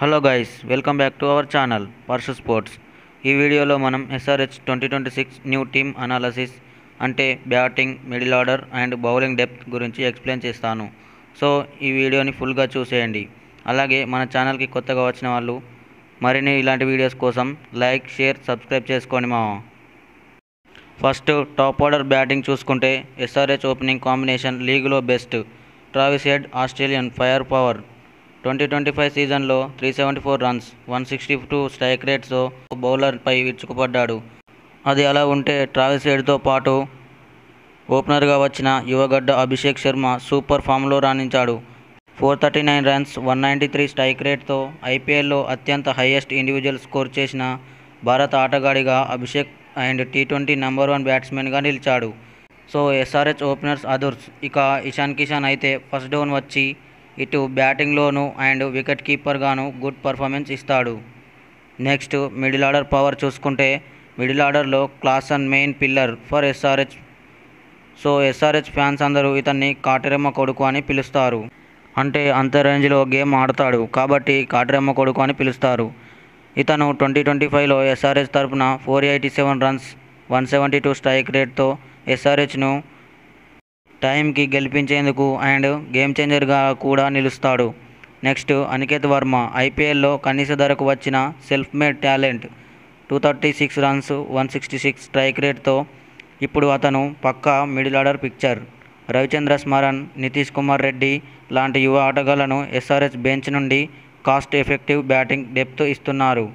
Hello guys, welcome back to our channel purse sports. ఈ వీడియోలో మనం ఎస్ఆర్హెచ్ 2026 న్యూ టీమ్ అనాలసిస్ అంటే batting, middle order and bowling depth గురించి explain చేస్తాను. So ఈ వీడియోని ఫుల్గా చూసేయండి. అలాగే మన ఛానల్కి కొత్తగా వచ్చిన వాళ్ళు మరిన్ని ఇలాంటి వీడియోస్ కోసం లైక్, షేర్, సబ్స్క్రైబ్ చేసుకోండి మా. ఫస్ట్ టాప్ ఆర్డర్ బ్యాటింగ్ చూసుకుంటే ఎస్ఆర్హెచ్ ఓపెనింగ్ కాంబినేషన్ లీగ్లో best. Travis head Australian fire power 2025 సీజన్లో 374 రన్స్, 162 స్ట్రైక్ రేట్స్తో బౌలర్పై విరుచుకుపడ్డాడు. అది అలా ఉంటే ట్రావిస్ హెడ్తో పాటు ఓపెనర్గా వచ్చిన యువగడ్డ అభిషేక్ శర్మ సూపర్ ఫామ్లో రాణించాడు. 439 రన్స్, 193 స్ట్రైక్ రేట్తో ఐపీఎల్లో అత్యంత హైయెస్ట్ ఇండివిజువల్ స్కోర్ చేసిన భారత ఆటగాడిగా అభిషేక్ అండ్ టీ20 నంబర్ 1 బ్యాట్స్మెన్గా నిలిచాడు. సో ఎస్ఆర్హెచ్ ఓపెనర్స్ అదుర్స్. ఇక ఇషాన్ కిషన్ అయితే ఫస్ట్ డౌన్ వచ్చి ఇటు బ్యాటింగ్లోనూ అండ్ వికెట్ కీపర్గాను గుడ్ పర్ఫార్మెన్స్ ఇస్తాడు. నెక్స్ట్ మిడిల్ ఆర్డర్ పవర్ చూసుకుంటే మిడిల్ ఆర్డర్లో Klaasen main pillar for SRH. So SRH fans అందరూ ఇతన్ని కాటరెమ్మ కొడుకు అని పిలుస్తారు. అంటే అంత రేంజ్లో గేమ్ ఆడతాడు కాబట్టి కాటరెమ్మ కొడుకు అని పిలుస్తారు. ఇతను 2025లో ఎస్ఆర్హెచ్ తరపున 487 రన్స్, 172 స్ట్రైక్ రేట్తో ఎస్ఆర్హెచ్ను టైంకి గెలిపించేందుకు అండ్ గేమ్ చేంజర్గా కూడా నిలుస్తాడు. నెక్స్ట్ అనికేత్ వర్మ. ఐపీఎల్లో కనీస ధరకు వచ్చిన self made talent. 236 runs, 166 strike రేట్తో ఇప్పుడు అతను పక్కా middle order picture. Ravichandra Smaran, Nitish Kumar Reddy లాంటి యువ ఆటగాళ్లను ఎస్ఆర్హెచ్ బెంచ్ నుండి కాస్ట్ ఎఫెక్టివ్ బ్యాటింగ్ డెప్త్ ఇస్తున్నారు.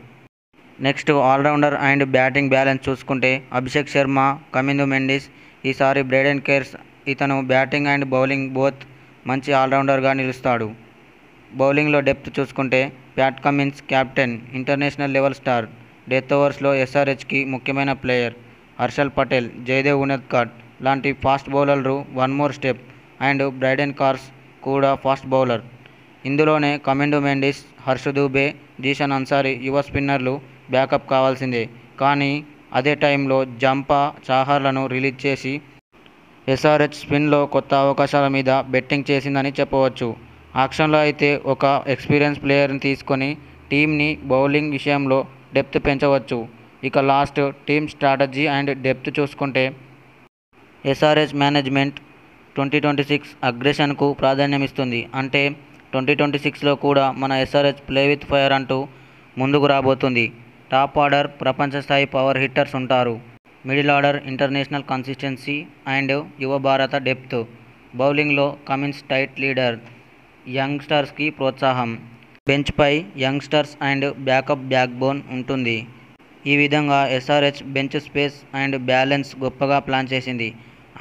Next allrounder and batting balance చూసుకుంటే అభిషేక్ శర్మ, కమిందు మెండిస్. ఈసారి బ్రైడెన్ కేర్స్. ఇతను బ్యాటింగ్ అండ్ బౌలింగ్ బోత్ మంచి ఆల్రౌండర్గా నిలుస్తాడు. బౌలింగ్లో డెప్త్ చూసుకుంటే Pat Cummins captain, international level star. Death ఓవర్స్లో ఎస్ఆర్హెచ్కి ముఖ్యమైన ప్లేయర్. హర్షల్ పటేల్, జయదేవ్ ఉనద్కట్ లాంటి ఫాస్ట్ బౌలర్లు one more step and Brydon cars కూడా ఫాస్ట్ బౌలర్. ఇందులోనే కమిండు మెండిస్, హర్ష్ దూబే, జీషన్ అన్సారీ యువ స్పిన్నర్లు బ్యాకప్ కావాల్సిందే. కానీ అదే టైంలో జంపా, చాహర్లను రిలీజ్ చేసి ఎస్ఆర్హెచ్ స్పిన్లో కొత్త అవకాశాల మీద బెట్టింగ్ చేసిందని చెప్పవచ్చు. ఆక్షన్లో అయితే ఒక ఎక్స్పీరియన్స్ ప్లేయర్ని తీసుకొని టీంని బౌలింగ్ విషయంలో డెప్త్ పెంచవచ్చు. ఇక last team strategy and depth చూసుకుంటే ఎస్ఆర్హెచ్ మేనేజ్మెంట్ 2026 అగ్రెషన్కు ప్రాధాన్యమిస్తుంది. అంటే 2026లో కూడా మన ఎస్ఆర్హెచ్ ప్లే విత్ ఫైర్ అంటూ ముందుకు రాబోతుంది. టాప్ ఆర్డర్ ప్రపంచ స్థాయి పవర్ హిట్టర్స్ ఉంటారు. Middle order international consistency and యువ భారత డెప్త్. బౌలింగ్లో కమిన్స్ టైట్ లీడర్, యంగ్స్టర్స్కి ప్రోత్సాహం. బెంచ్పై యంగ్స్టర్స్ అండ్ బ్యాకప్ బ్యాక్బోన్ ఉంటుంది. ఈ విధంగా SRH bench space and balance గొప్పగా ప్లాన్ చేసింది.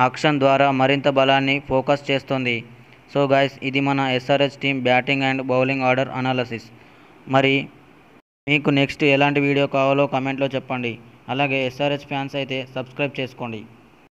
ఆక్షన్ ద్వారా మరింత బలాన్ని ఫోకస్ చేస్తుంది. సో గైస్, ఇది మన SRH team batting and bowling order analysis. మరి మీకు నెక్స్ట్ ఎలాంటి వీడియో కావాలో కామెంట్లో చెప్పండి. అలాగే ఎస్ఆర్హెచ్ ఫ్యాన్స్ అయితే సబ్స్క్రైబ్ చేసుకోండి.